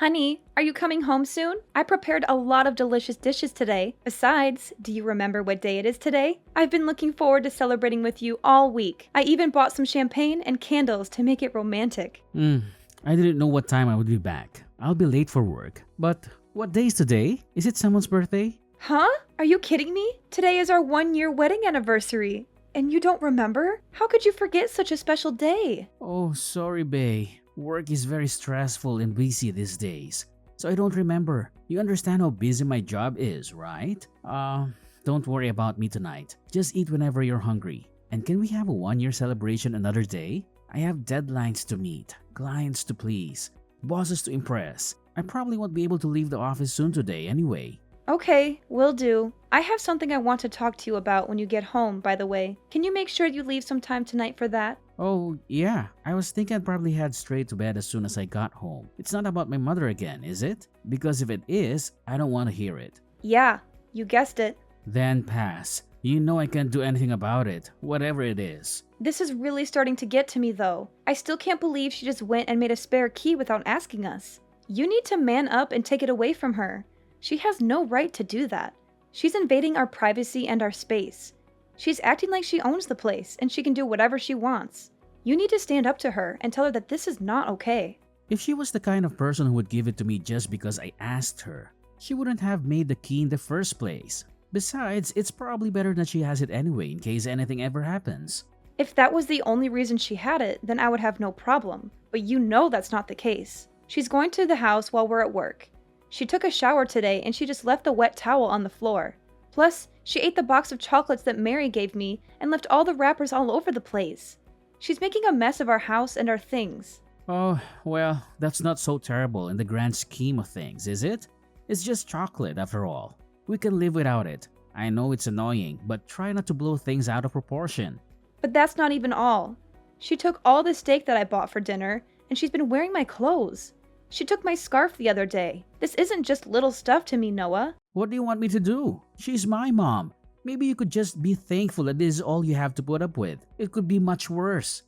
Honey, are you coming home soon? I prepared a lot of delicious dishes today. Besides, do you remember what day it is today? I've been looking forward to celebrating with you all week. I even bought some champagne and candles to make it romantic. I didn't know what time I would be back. I'll be late for work. But what day is today? Is it someone's birthday? Huh? Are you kidding me? Today is our 1-year wedding anniversary. And you don't remember? How could you forget such a special day? Oh, sorry, bae. Work is very stressful and busy these days, so I don't remember. You understand how busy my job is, right? Don't worry about me tonight. Just eat whenever you're hungry. And can we have a 1-year celebration another day? I have deadlines to meet, clients to please, bosses to impress. I probably won't be able to leave the office soon today anyway. Okay, will do. I have something I want to talk to you about when you get home, by the way. Can you make sure you leave some time tonight for that? Oh, yeah. I was thinking I'd probably head straight to bed as soon as I got home. It's not about my mother again, is it? Because if it is, I don't want to hear it. Yeah, you guessed it. Then pass. You know I can't do anything about it, whatever it is. This is really starting to get to me, though. I still can't believe she just went and made a spare key without asking us. You need to man up and take it away from her. She has no right to do that. She's invading our privacy and our space. She's acting like she owns the place and she can do whatever she wants. You need to stand up to her and tell her that this is not okay. If she was the kind of person who would give it to me just because I asked her, she wouldn't have made the key in the first place. Besides, it's probably better that she has it anyway in case anything ever happens. If that was the only reason she had it, then I would have no problem. But you know that's not the case. She's going to the house while we're at work. She took a shower today and she just left the wet towel on the floor. Plus, she ate the box of chocolates that Mary gave me and left all the wrappers all over the place. She's making a mess of our house and our things. Oh, well, that's not so terrible in the grand scheme of things, is it? It's just chocolate after all. We can live without it. I know it's annoying, but try not to blow things out of proportion. But that's not even all. She took all the steak that I bought for dinner and she's been wearing my clothes. She took my scarf the other day. This isn't just little stuff to me, Noah. What do you want me to do? She's my mom. Maybe you could just be thankful that this is all you have to put up with. It could be much worse.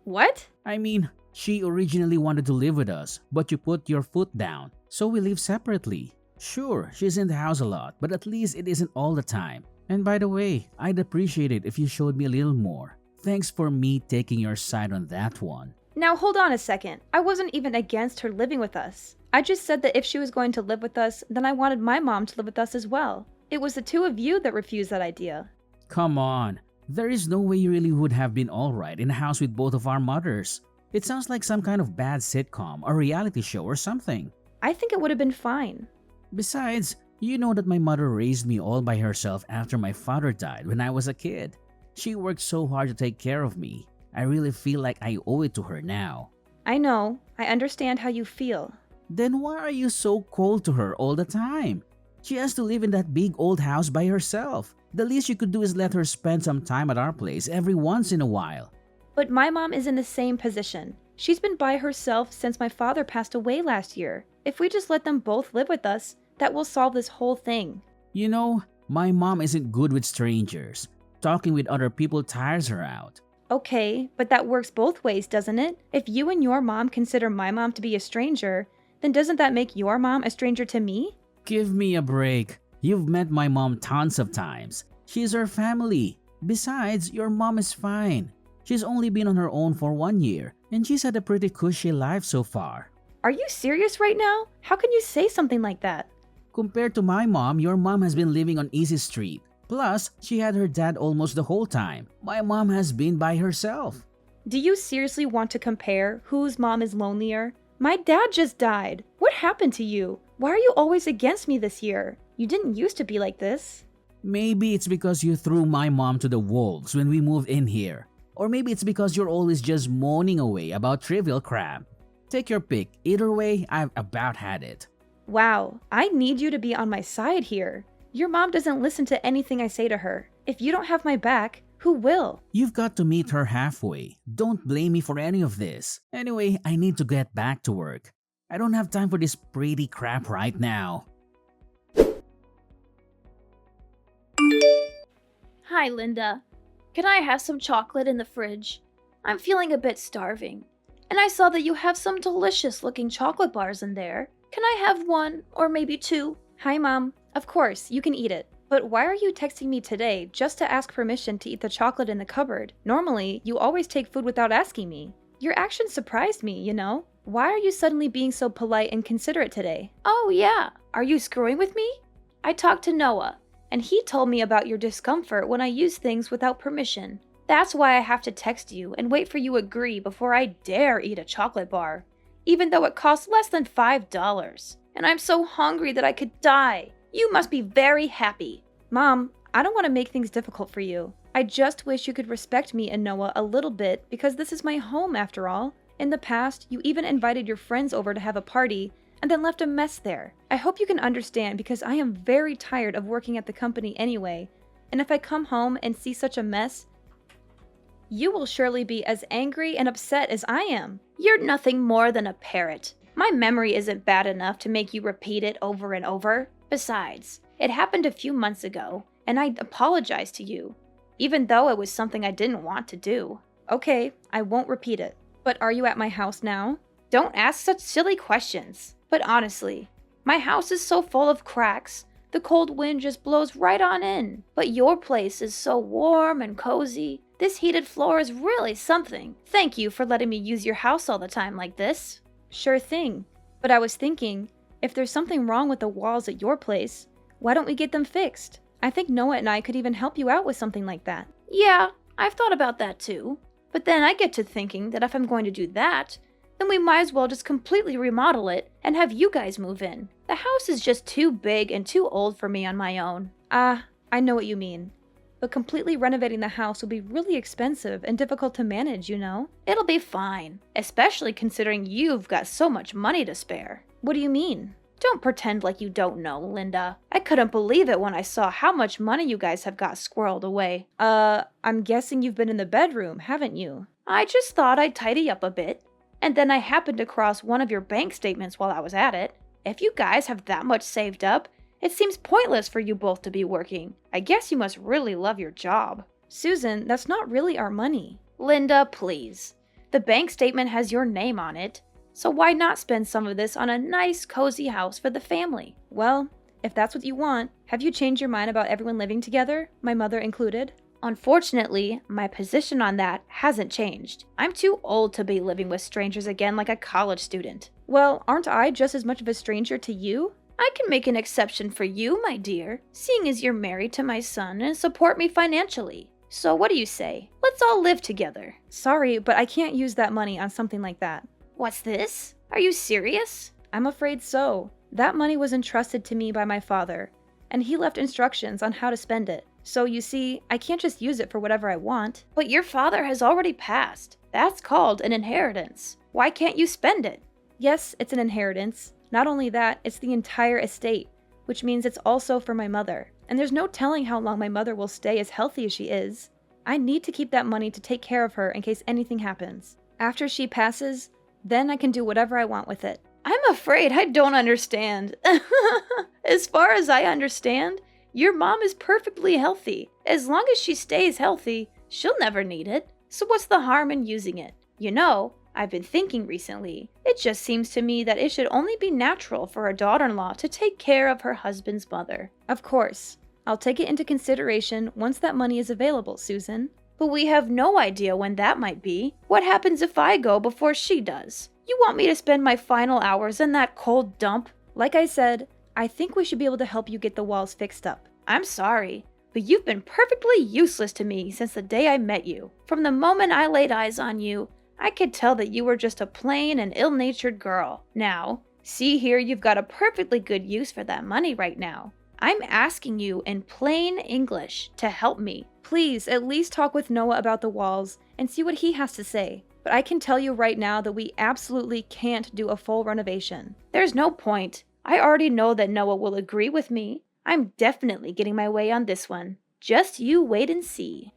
What? I mean, she originally wanted to live with us, but you put your foot down, so we live separately. Sure, she's in the house a lot, but at least it isn't all the time. And by the way, I'd appreciate it if you showed me a little more. Thanks for me taking your side on that one. Now hold on a second. I wasn't even against her living with us. I just said that if she was going to live with us, then I wanted my mom to live with us as well. It was the two of you that refused that idea. Come on. There is no way you really would have been alright in a house with both of our mothers. It sounds like some kind of bad sitcom or reality show or something. I think it would have been fine. Besides, you know that my mother raised me all by herself after my father died when I was a kid. She worked so hard to take care of me. I really feel like I owe it to her now. I know. I understand how you feel. Then why are you so cold to her all the time? She has to live in that big old house by herself. The least you could do is let her spend some time at our place every once in a while. But my mom is in the same position. She's been by herself since my father passed away last year. If we just let them both live with us, that will solve this whole thing. You know, my mom isn't good with strangers. Talking with other people tires her out. Okay, but that works both ways, doesn't it? If you and your mom consider my mom to be a stranger, then doesn't that make your mom a stranger to me? Give me a break. You've met my mom tons of times. She's our family. Besides, your mom is fine. She's only been on her own for 1 year, and she's had a pretty cushy life so far. Are you serious right now? How can you say something like that? Compared to my mom, your mom has been living on Easy Street. Plus, she had her dad almost the whole time. My mom has been by herself. Do you seriously want to compare whose mom is lonelier? My dad just died. What happened to you? Why are you always against me this year? You didn't used to be like this. Maybe it's because you threw my mom to the wolves when we moved in here. Or maybe it's because you're always just moaning away about trivial crap. Take your pick. Either way, I've about had it. Wow, I need you to be on my side here. Your mom doesn't listen to anything I say to her. If you don't have my back, who will? You've got to meet her halfway. Don't blame me for any of this. Anyway, I need to get back to work. I don't have time for this pretty crap right now. Hi, Linda. Can I have some chocolate in the fridge? I'm feeling a bit starving. And I saw that you have some delicious looking chocolate bars in there. Can I have one, or maybe two? Hi, Mom. Of course, you can eat it. But why are you texting me today just to ask permission to eat the chocolate in the cupboard? Normally, you always take food without asking me. Your actions surprised me, you know? Why are you suddenly being so polite and considerate today? Oh yeah, are you screwing with me? I talked to Noah, and he told me about your discomfort when I use things without permission. That's why I have to text you and wait for you to agree before I dare eat a chocolate bar, even though it costs less than $5. And I'm so hungry that I could die. You must be very happy. Mom, I don't want to make things difficult for you. I just wish you could respect me and Noah a little bit because this is my home after all. In the past, you even invited your friends over to have a party and then left a mess there. I hope you can understand because I am very tired of working at the company anyway, and if I come home and see such a mess, you will surely be as angry and upset as I am. You're nothing more than a parrot. My memory isn't bad enough to make you repeat it over and over. Besides, it happened a few months ago, and I apologized to you, even though it was something I didn't want to do. Okay, I won't repeat it. But are you at my house now? Don't ask such silly questions. But honestly, my house is so full of cracks, the cold wind just blows right on in. But your place is so warm and cozy. This heated floor is really something. Thank you for letting me use your house all the time like this. Sure thing. But I was thinking, if there's something wrong with the walls at your place, why don't we get them fixed? I think Noah and I could even help you out with something like that. Yeah, I've thought about that too. But then I get to thinking that if I'm going to do that, then we might as well just completely remodel it and have you guys move in. The house is just too big and too old for me on my own. I know what you mean. But completely renovating the house will be really expensive and difficult to manage, you know? It'll be fine, especially considering you've got so much money to spare. What do you mean? Don't pretend like you don't know, Linda. I couldn't believe it when I saw how much money you guys have got squirreled away. I'm guessing you've been in the bedroom, haven't you? I just thought I'd tidy up a bit. And then I happened across one of your bank statements while I was at it. If you guys have that much saved up, it seems pointless for you both to be working. I guess you must really love your job. Susan, that's not really our money. Linda, please. The bank statement has your name on it. So why not spend some of this on a nice, cozy house for the family? Well, if that's what you want, have you changed your mind about everyone living together, my mother included? Unfortunately, my position on that hasn't changed. I'm too old to be living with strangers again like a college student. Well, aren't I just as much of a stranger to you? I can make an exception for you, my dear, seeing as you're married to my son and support me financially. So what do you say? Let's all live together. Sorry, but I can't use that money on something like that. What's this? Are you serious? I'm afraid so. That money was entrusted to me by my father, and he left instructions on how to spend it. So you see, I can't just use it for whatever I want. But your father has already passed. That's called an inheritance. Why can't you spend it? Yes, it's an inheritance. Not only that, it's the entire estate, which means it's also for my mother. And there's no telling how long my mother will stay as healthy as she is. I need to keep that money to take care of her in case anything happens. After she passes, then I can do whatever I want with it. I'm afraid I don't understand. As far as I understand, your mom is perfectly healthy. As long as she stays healthy, she'll never need it. So what's the harm in using it? You know, I've been thinking recently. It just seems to me that it should only be natural for a daughter-in-law to take care of her husband's mother. Of course. I'll take it into consideration once that money is available, Susan. But we have no idea when that might be. What happens if I go before she does? You want me to spend my final hours in that cold dump? Like I said, I think we should be able to help you get the walls fixed up. I'm sorry, but you've been perfectly useless to me since the day I met you. From the moment I laid eyes on you, I could tell that you were just a plain and ill-natured girl. Now, see here, you've got a perfectly good use for that money right now. I'm asking you in plain English to help me. Please, at least talk with Noah about the walls and see what he has to say. But I can tell you right now that we absolutely can't do a full renovation. There's no point. I already know that Noah will agree with me. I'm definitely getting my way on this one. Just you wait and see.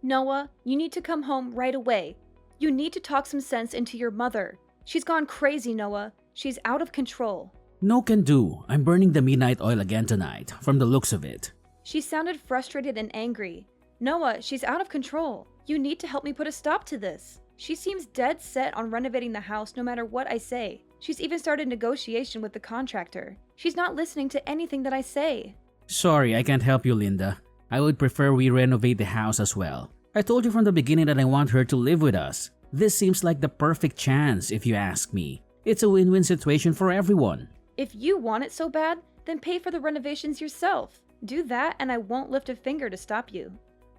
Noah, you need to come home right away. You need to talk some sense into your mother. She's gone crazy, Noah. She's out of control. No can do. I'm burning the midnight oil again tonight, from the looks of it. She sounded frustrated and angry. Noah, she's out of control. You need to help me put a stop to this. She seems dead set on renovating the house no matter what I say. She's even started negotiation with the contractor. She's not listening to anything that I say. Sorry, I can't help you, Linda. I would prefer we renovate the house as well. I told you from the beginning that I want her to live with us. This seems like the perfect chance, if you ask me. It's a win-win situation for everyone. If you want it so bad, then pay for the renovations yourself. Do that and I won't lift a finger to stop you.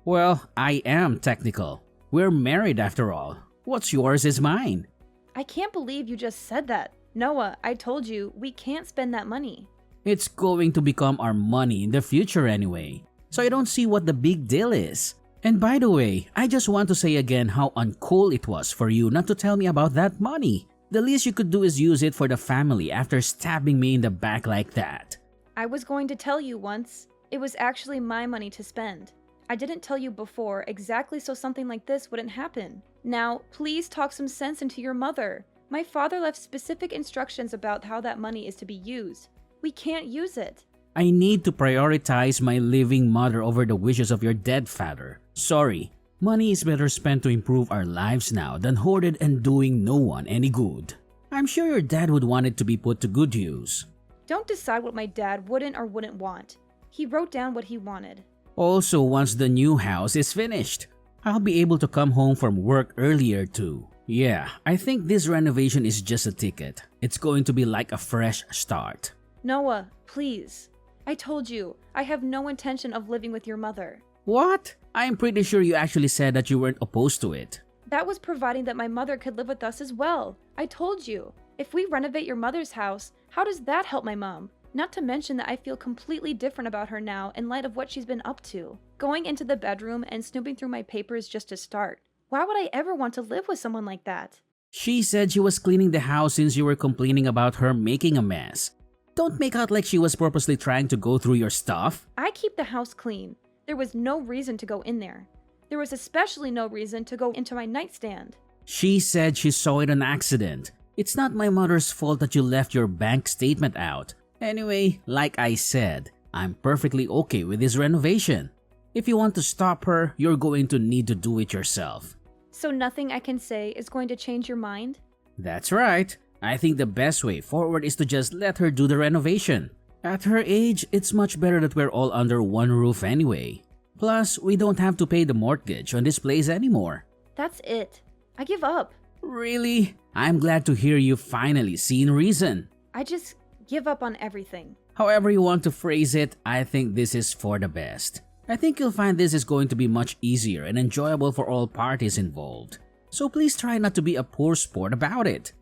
Well, I am technical. We're married after all. What's yours is mine. I can't believe you just said that. Noah, I told you, we can't spend that money. It's going to become our money in the future anyway. So I don't see what the big deal is. And by the way, I just want to say again how uncool it was for you not to tell me about that money. The least you could do is use it for the family after stabbing me in the back like that. I was going to tell you once. It was actually my money to spend. I didn't tell you before exactly so something like this wouldn't happen. Now, please talk some sense into your mother. My father left specific instructions about how that money is to be used. We can't use it. I need to prioritize my living mother over the wishes of your dead father. Sorry, money is better spent to improve our lives now than hoarded and doing no one any good. I'm sure your dad would want it to be put to good use. Don't decide what my dad wouldn't or wouldn't want. He wrote down what he wanted. Also, once the new house is finished, I'll be able to come home from work earlier too. Yeah, I think this renovation is just a ticket. It's going to be like a fresh start. Noah, please. I told you, I have no intention of living with your mother. What? I'm pretty sure you actually said that you weren't opposed to it. That was providing that my mother could live with us as well. I told you. If we renovate your mother's house, how does that help my mom? Not to mention that I feel completely different about her now in light of what she's been up to. Going into the bedroom and snooping through my papers just to start. Why would I ever want to live with someone like that? She said she was cleaning the house since you were complaining about her making a mess. Don't make out like she was purposely trying to go through your stuff. I keep the house clean. There was no reason to go in there. There was especially no reason to go into my nightstand. She said she saw it on accident. It's not my mother's fault that you left your bank statement out. Anyway, like I said, I'm perfectly okay with this renovation. If you want to stop her, you're going to need to do it yourself. So nothing I can say is going to change your mind? That's right. I think the best way forward is to just let her do the renovation. At her age, it's much better that we're all under one roof anyway. Plus, we don't have to pay the mortgage on this place anymore. That's it. I give up. Really? I'm glad to hear you finally seen reason. I just give up on everything. However you want to phrase it, I think this is for the best. I think you'll find this is going to be much easier and enjoyable for all parties involved. So please try not to be a poor sport about it.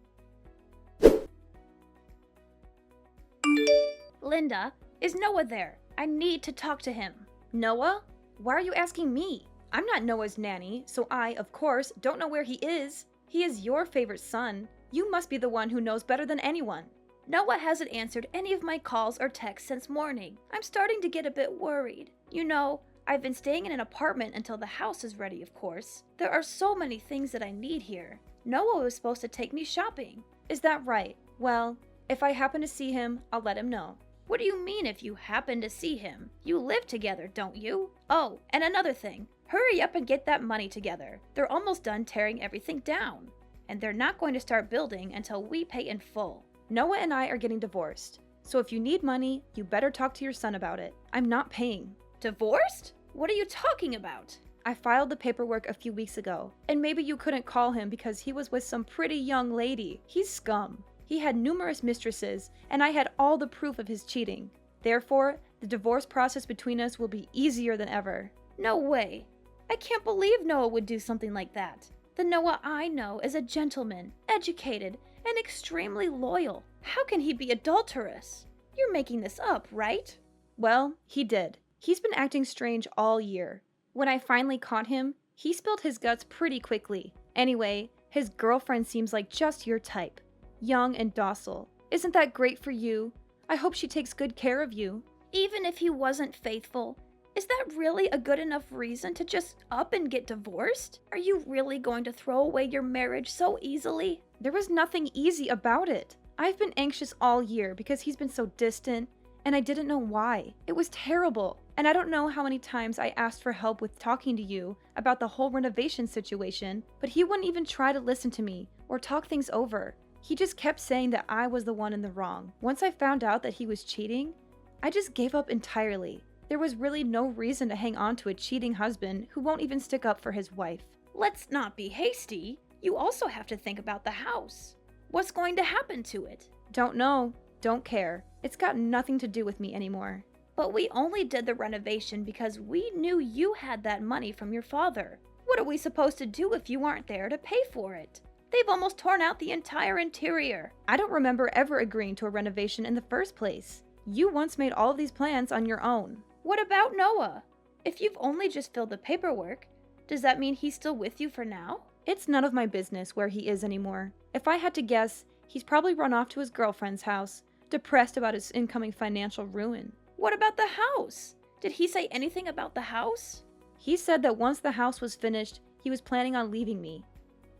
Linda, is Noah there? I need to talk to him. Noah? Why are you asking me? I'm not Noah's nanny, so I, of course, don't know where he is. He is your favorite son. You must be the one who knows better than anyone. Noah hasn't answered any of my calls or texts since morning. I'm starting to get a bit worried. You know, I've been staying in an apartment until the house is ready, of course. There are so many things that I need here. Noah was supposed to take me shopping. Is that right? Well, if I happen to see him, I'll let him know. What do you mean if you happen to see him? You live together, don't you? Oh, and another thing. Hurry up and get that money together. They're almost done tearing everything down. And they're not going to start building until we pay in full. Noah and I are getting divorced. So if you need money, you better talk to your son about it. I'm not paying. Divorced? What are you talking about? I filed the paperwork a few weeks ago. And maybe you couldn't call him because he was with some pretty young lady. He's scum. He had numerous mistresses, and I had all the proof of his cheating. Therefore, the divorce process between us will be easier than ever. No way. I can't believe Noah would do something like that. The Noah I know is a gentleman, educated, and extremely loyal. How can he be adulterous? You're making this up, right? Well, he did. He's been acting strange all year. When I finally caught him, he spilled his guts pretty quickly. Anyway, his girlfriend seems like just your type. Young and docile. Isn't that great for you? I hope she takes good care of you. Even if he wasn't faithful, is that really a good enough reason to just up and get divorced? Are you really going to throw away your marriage so easily? There was nothing easy about it. I've been anxious all year because he's been so distant, and I didn't know why. It was terrible. And I don't know how many times I asked for help with talking to you about the whole renovation situation, but he wouldn't even try to listen to me or talk things over. He just kept saying that I was the one in the wrong. Once I found out that he was cheating, I just gave up entirely. There was really no reason to hang on to a cheating husband who won't even stick up for his wife. Let's not be hasty. You also have to think about the house. What's going to happen to it? Don't know. Don't care. It's got nothing to do with me anymore. But we only did the renovation because we knew you had that money from your father. What are we supposed to do if you aren't there to pay for it? They've almost torn out the entire interior. I don't remember ever agreeing to a renovation in the first place. You once made all of these plans on your own. What about Noah? If you've only just filled the paperwork, does that mean he's still with you for now? It's none of my business where he is anymore. If I had to guess, he's probably run off to his girlfriend's house, depressed about his incoming financial ruin. What about the house? Did he say anything about the house? He said that once the house was finished, he was planning on leaving me.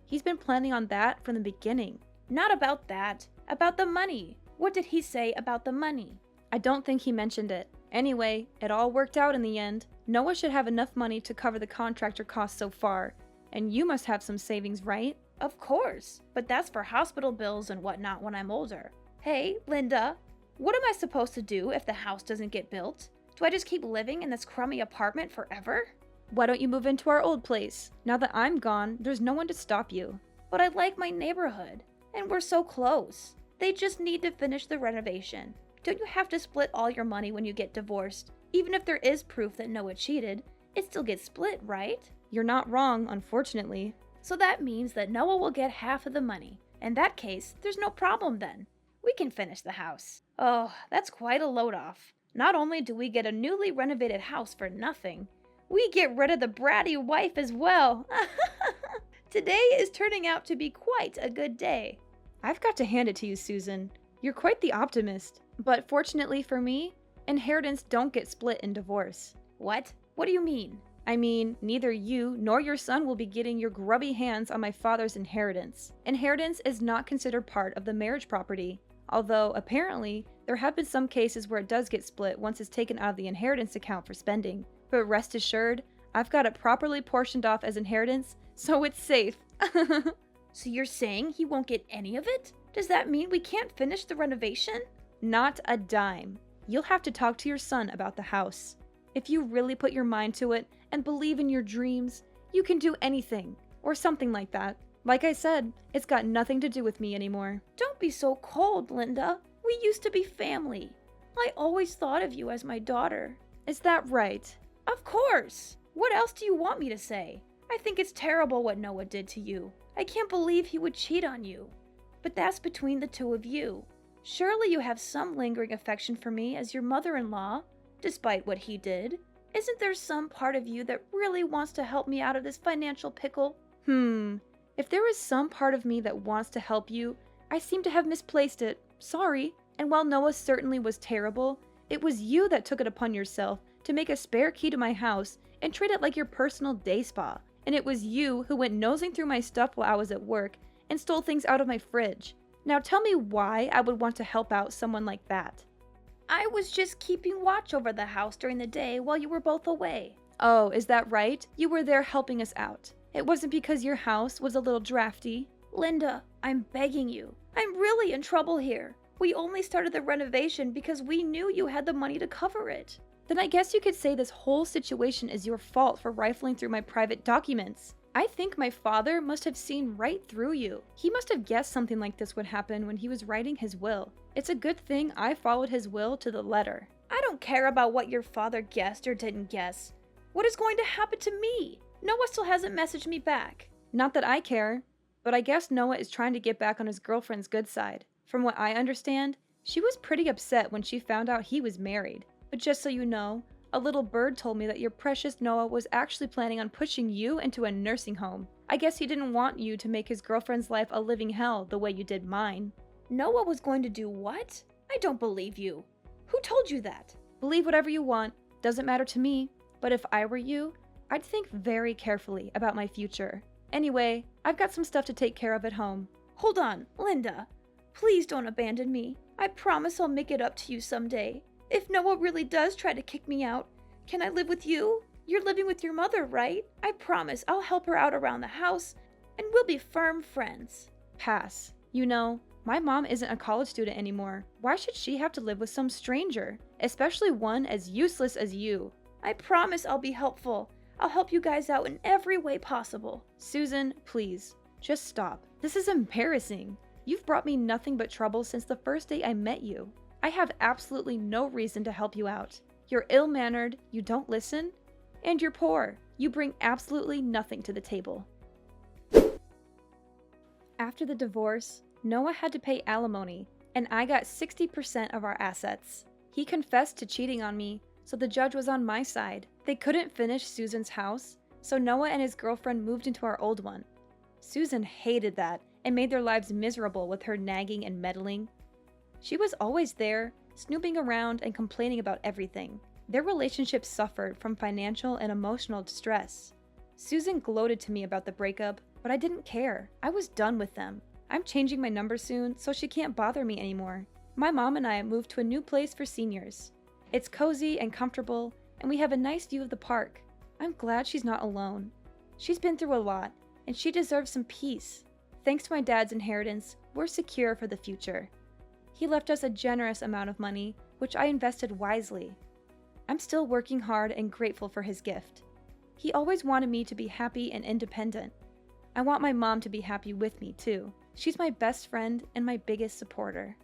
He's been planning on that from the beginning. Not about that. About the money. What did he say about the money? I don't think he mentioned it. Anyway, it all worked out in the end. Noah should have enough money to cover the contractor costs so far. And you must have some savings, right? Of course, but that's for hospital bills and whatnot when I'm older. Hey, Linda, what am I supposed to do if the house doesn't get built? Do I just keep living in this crummy apartment forever? Why don't you move into our old place? Now that I'm gone, there's no one to stop you. But I like my neighborhood, and we're so close. They just need to finish the renovation. Don't you have to split all your money when you get divorced? Even if there is proof that Noah cheated, it still gets split, right? You're not wrong, unfortunately. So that means that Noah will get half of the money. In that case, there's no problem then. We can finish the house. Oh, that's quite a load off. Not only do we get a newly renovated house for nothing, we get rid of the bratty wife as well. Today is turning out to be quite a good day. I've got to hand it to you, Susan. You're quite the optimist. But fortunately for me, inheritance don't get split in divorce. What? What do you mean? I mean, neither you nor your son will be getting your grubby hands on my father's inheritance. Inheritance is not considered part of the marriage property. Although, apparently, there have been some cases where it does get split once it's taken out of the inheritance account for spending. But rest assured, I've got it properly portioned off as inheritance, so it's safe. So you're saying he won't get any of it? Does that mean we can't finish the renovation? Not a dime. You'll have to talk to your son about the house. If you really put your mind to it and believe in your dreams, you can do anything, or something like that. Like I said, it's got nothing to do with me anymore. Don't be so cold, Linda. We used to be family. I always thought of you as my daughter. Is that right? Of course. What else do you want me to say? I think it's terrible what Noah did to you. I can't believe he would cheat on you. But that's between the two of you. Surely you have some lingering affection for me as your mother-in-law, despite what he did. Isn't there some part of you that really wants to help me out of this financial pickle? If there is some part of me that wants to help you, I seem to have misplaced it. Sorry. And while Noah certainly was terrible, it was you that took it upon yourself to make a spare key to my house and treat it like your personal day spa. And it was you who went nosing through my stuff while I was at work and stole things out of my fridge. Now tell me why I would want to help out someone like that. I was just keeping watch over the house during the day while you were both away. Oh, is that right? You were there helping us out. It wasn't because your house was a little drafty. Linda, I'm begging you. I'm really in trouble here. We only started the renovation because we knew you had the money to cover it. Then I guess you could say this whole situation is your fault for rifling through my private documents. I think my father must have seen right through you. He must have guessed something like this would happen when he was writing his will. It's a good thing I followed his will to the letter. I don't care about what your father guessed or didn't guess. What is going to happen to me? Noah still hasn't messaged me back. Not that I care, but I guess Noah is trying to get back on his girlfriend's good side. From what I understand, she was pretty upset when she found out he was married. But just so you know, a little bird told me that your precious Noah was actually planning on pushing you into a nursing home. I guess he didn't want you to make his girlfriend's life a living hell the way you did mine. Noah was going to do what? I don't believe you. Who told you that? Believe whatever you want. Doesn't matter to me. But if I were you, I'd think very carefully about my future. Anyway, I've got some stuff to take care of at home. Hold on, Linda. Please don't abandon me. I promise I'll make it up to you someday. If Noah really does try to kick me out, Can I live with you? You're living with your mother, right? I promise I'll help her out around the house, and we'll be firm friends. Pass. You know, my mom isn't a college student anymore. Why should she have to live with some stranger? Especially one as useless as you. I promise I'll be helpful. I'll help you guys out in every way possible. Susan, please, just stop. This is embarrassing. You've brought me nothing but trouble since the first day I met you. I have absolutely no reason to help you out. You're ill-mannered, you don't listen, and you're poor. You bring absolutely nothing to the table. After the divorce, Noah had to pay alimony, and I got 60% of our assets. He confessed to cheating on me, so the judge was on my side. They couldn't finish Susan's house, so Noah and his girlfriend moved into our old one. Susan hated that and made their lives miserable with her nagging and meddling. She was always there, snooping around and complaining about everything. Their relationship suffered from financial and emotional distress. Susan gloated to me about the breakup, but I didn't care. I was done with them. I'm changing my number soon, so she can't bother me anymore. My mom and I moved to a new place for seniors. It's cozy and comfortable, and we have a nice view of the park. I'm glad she's not alone. She's been through a lot, and she deserves some peace. Thanks to my dad's inheritance, we're secure for the future. He left us a generous amount of money, which I invested wisely. I'm still working hard and grateful for his gift. He always wanted me to be happy and independent. I want my mom to be happy with me, too. She's my best friend and my biggest supporter.